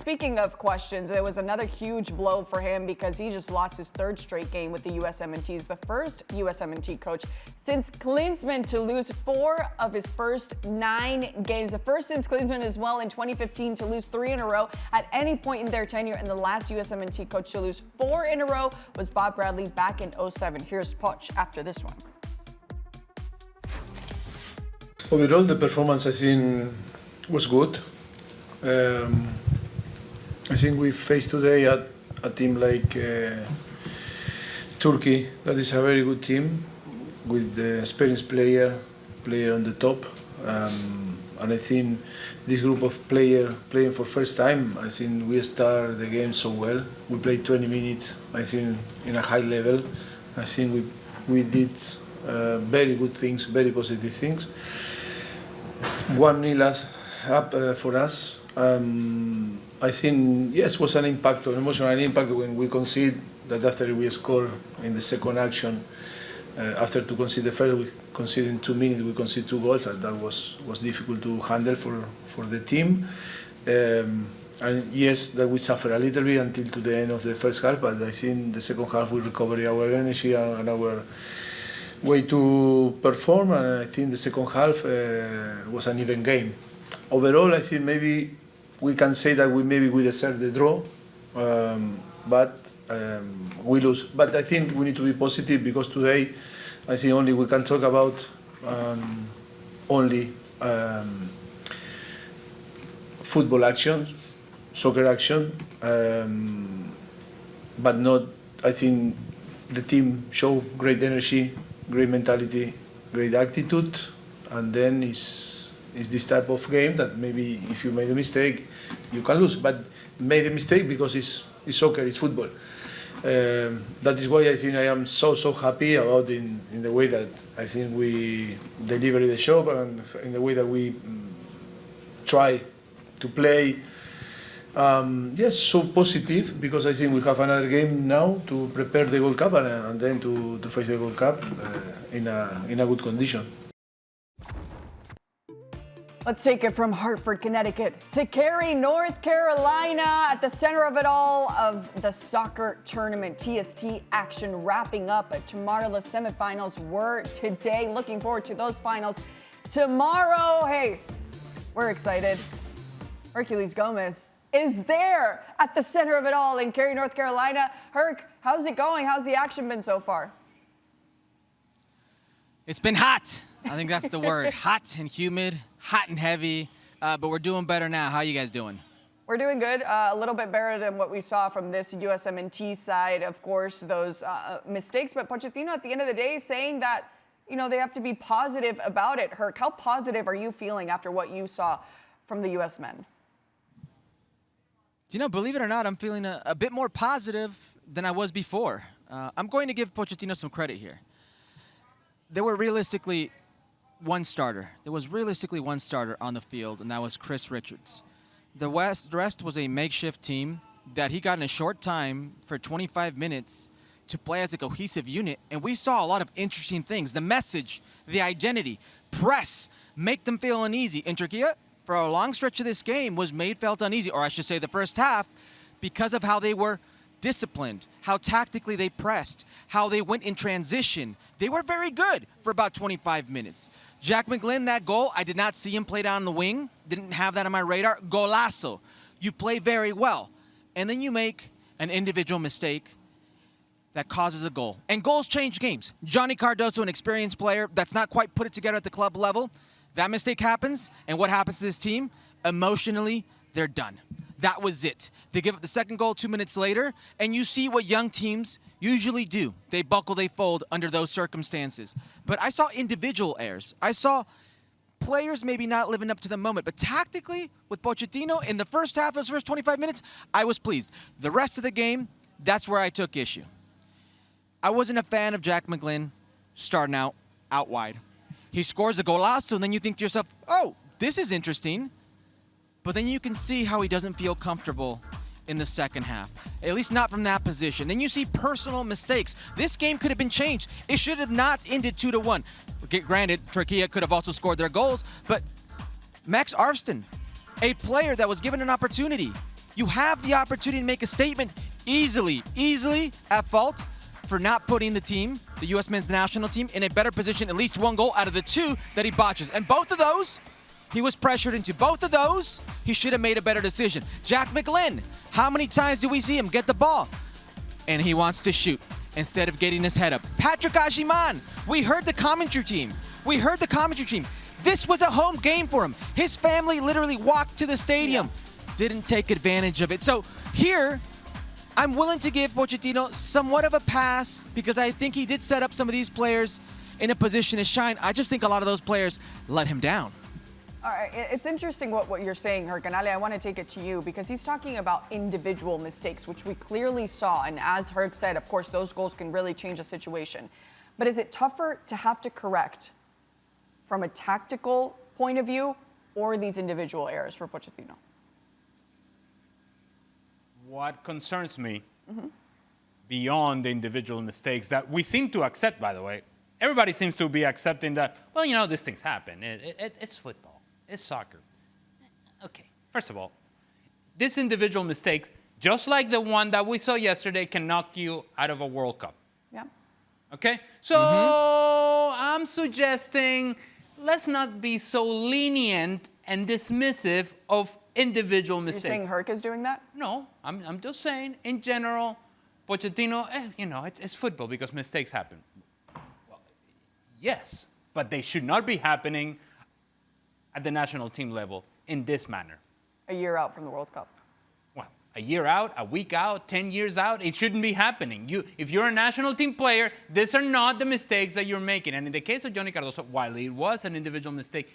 speaking of questions, it was another huge blow for him because he just lost his third straight game with the USMNT. He's the first USMNT coach since Klinsmann to lose 4 of his first 9 games. The first since Klinsmann as well in 2015 to lose 3 in a row at any point in their tenure. And the last USMNT coach to lose 4 in a row was Bob Bradley back in 2007. Here's Poch after this one. Overall, the performance I think was good. I think we faced today a team like Turkey, that is a very good team with the experienced player on the top. And I think this group of players playing for first time, I think we start the game so well. We played 20 minutes, I think, in a high level. I think we did very good things, very positive things. 1-0 up for us. I think, yes, was an impact, an emotional impact when we concede that after we score in the second action, after to concede the first, we conceded in 2 minutes, we conceded 2 goals, and that was difficult to handle for the team. And yes, that we suffer a little bit until to the end of the first half, but I think the second half we recover our energy and our way to perform, and I think the second half was an even game. Overall, I think maybe we can say that we deserve the draw, but we lose. But I think we need to be positive because today, I think only we can talk about only football action, soccer action, but not. I think the team show great energy, great mentality, great attitude, and then it's this type of game that maybe if you made a mistake, you can lose. But made a mistake because it's soccer, it's football. That is why I think I am so happy about in the way that I think we deliver the show and in the way that we try to play. Yes, so positive because I think we have another game now to prepare the Gold Cup and then to face the Gold Cup in a good condition. Let's take it from Hartford, Connecticut to Cary, North Carolina, at the center of it all of the soccer tournament. TST action wrapping up tomorrow. The semifinals were today. Looking forward to those finals tomorrow. Hey, we're excited. Hercules Gomez is there at the center of it all in Cary, North Carolina. Herc, how's it going? How's the action been so far? It's been hot. I think that's the word. Hot and humid, hot and heavy, but we're doing better now. How are you guys doing? We're doing good. A little bit better than what we saw from this USMNT side. Of course, those mistakes. But Pochettino, at the end of the day, saying that, they have to be positive about it. Herc, how positive are you feeling after what you saw from the US men? Believe it or not, I'm feeling a bit more positive than I was before. I'm going to give Pochettino some credit here. There were realistically one starter. There was realistically one starter on the field, and that was Chris Richards. The rest was a makeshift team that he got in a short time for 25 minutes to play as a cohesive unit, and we saw a lot of interesting things. The message, the identity, press, make them feel uneasy. And Turkey, for a long stretch of this game, was felt uneasy, or I should say the first half, because of how they were disciplined, how tactically they pressed, how they went in transition. They were very good for about 25 minutes. Jack McGlynn, that goal, I did not see him play down the wing. Didn't have that on my radar. Golazo. You play very well. And then you make an individual mistake that causes a goal. And goals change games. Johnny Cardoso, an experienced player that's not quite put it together at the club level, that mistake happens, and what happens to this team? Emotionally, they're done. That was it. They give up the second goal 2 minutes later, and you see what young teams usually do. They buckle, they fold under those circumstances. But I saw individual errors. I saw players maybe not living up to the moment. But tactically, with Pochettino, in the first half, those first 25 minutes, I was pleased. The rest of the game, that's where I took issue. I wasn't a fan of Jack McGlynn starting out wide. He scores a golazo, and then you think to yourself, oh, this is interesting. But then you can see how he doesn't feel comfortable in the second half, at least not from that position. Then you see personal mistakes. This game could have been changed. It should have not ended 2-1. Granted, Turkey could have also scored their goals, but Max Arfsten, a player that was given an opportunity, You have the opportunity to make a statement easily at fault for not putting the team, the U.S. men's national team, in a better position, at least one goal out of the two that he botches. And both of those, he was pressured into. Both of those, he should have made a better decision. Jack McGlynn, how many times do we see him get the ball? And he wants to shoot instead of getting his head up. Patrick Agiman, we heard the commentary team. This was a home game for him. His family literally walked to the stadium. Didn't take advantage of it. So here, I'm willing to give Pochettino somewhat of a pass because I think he did set up some of these players in a position to shine. I just think a lot of those players let him down. All right, it's interesting what you're saying, Herc, and Ale, I want to take it to you because he's talking about individual mistakes, which we clearly saw. And as Herc said, of course, those goals can really change a situation. But is it tougher to have to correct from a tactical point of view or these individual errors for Pochettino? What concerns me, beyond the individual mistakes that we seem to accept, by the way, everybody seems to be accepting that, well, you know, these things happen. It's football. It's soccer. Okay, first of all, this individual mistakes, just like the one that we saw yesterday, can knock you out of a World Cup. Yeah. Okay? So I'm suggesting let's not be so lenient and dismissive of individual mistakes. You're saying Herc is doing that? No, I'm just saying, in general, Pochettino, you know, it's football because mistakes happen. Well, yes, but they should not be happening at the national team level in this manner. A year out from the World Cup. Well, a year out, a week out, 10 years out, it shouldn't be happening. If you're a national team player, these are not the mistakes that you're making. And in the case of Johnny Cardoso, while it was an individual mistake,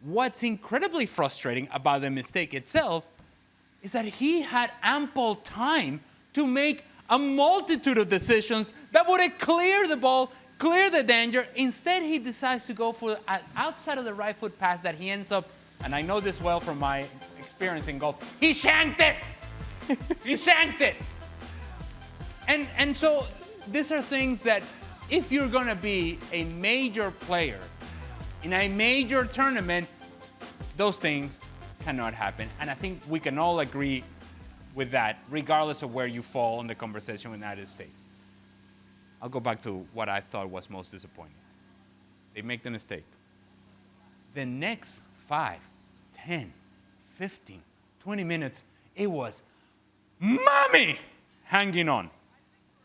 what's incredibly frustrating about the mistake itself is that he had ample time to make a multitude of decisions that would have cleared the ball, clear the danger. Instead, he decides to go for an outside of the right foot pass that he ends up, and I know this well from my experience in golf, he shanked it. He shanked it. And so these are things that if you're going to be a major player in a major tournament, those things cannot happen. And I think we can all agree with that, regardless of where you fall in the conversation with the United States. I'll go back to what I thought was most disappointing. They make the mistake. The next 5, 10, 15, 20 minutes, it was mommy hanging on.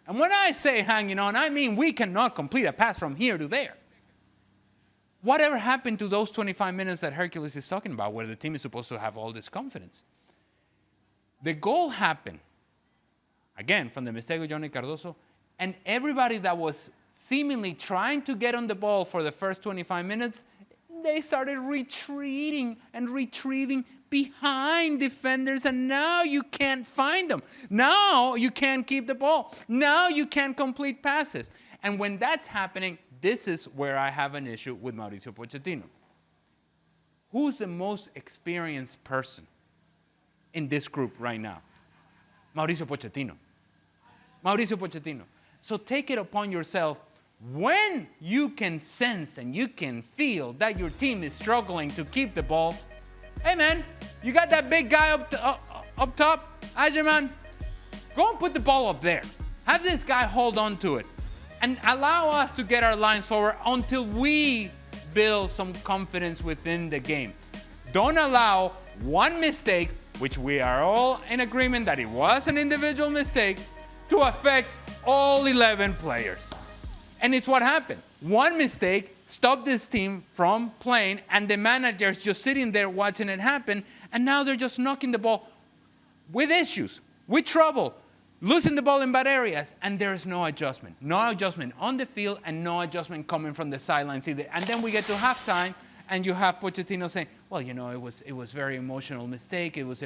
And when I say hanging on, I mean we cannot complete a pass from here to there. Whatever happened to those 25 minutes that Hercules is talking about, where the team is supposed to have all this confidence? The goal happened, again, from the mistake of Johnny Cardoso, and everybody that was seemingly trying to get on the ball for the first 25 minutes, they started retreating and retrieving behind defenders, and now you can't find them. Now you can't keep the ball. Now you can't complete passes. And when that's happening, this is where I have an issue with Mauricio Pochettino. Who's the most experienced person in this group right now? Mauricio Pochettino. Mauricio Pochettino. So take it upon yourself, when you can sense and you can feel that your team is struggling to keep the ball, hey man, you got that big guy up top, Ajiman, go and put the ball up there. Have this guy hold on to it and allow us to get our lines forward until we build some confidence within the game. Don't allow one mistake, which we are all in agreement that it was an individual mistake, to affect all 11 players. And it's what happened. One mistake stopped this team from playing, and the manager's just sitting there watching it happen, and now they're just knocking the ball with issues, with trouble, losing the ball in bad areas, and there's no adjustment. No adjustment on the field and no adjustment coming from the sidelines either. And then we get to halftime, and you have Pochettino saying, well, you know, it was very emotional mistake. It was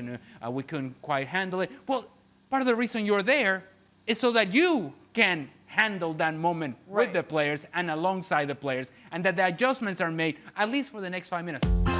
we couldn't quite handle it. Well, part of the reason you're there is so that you can handle that moment with the players and alongside the players, and that the adjustments are made at least for the next 5 minutes.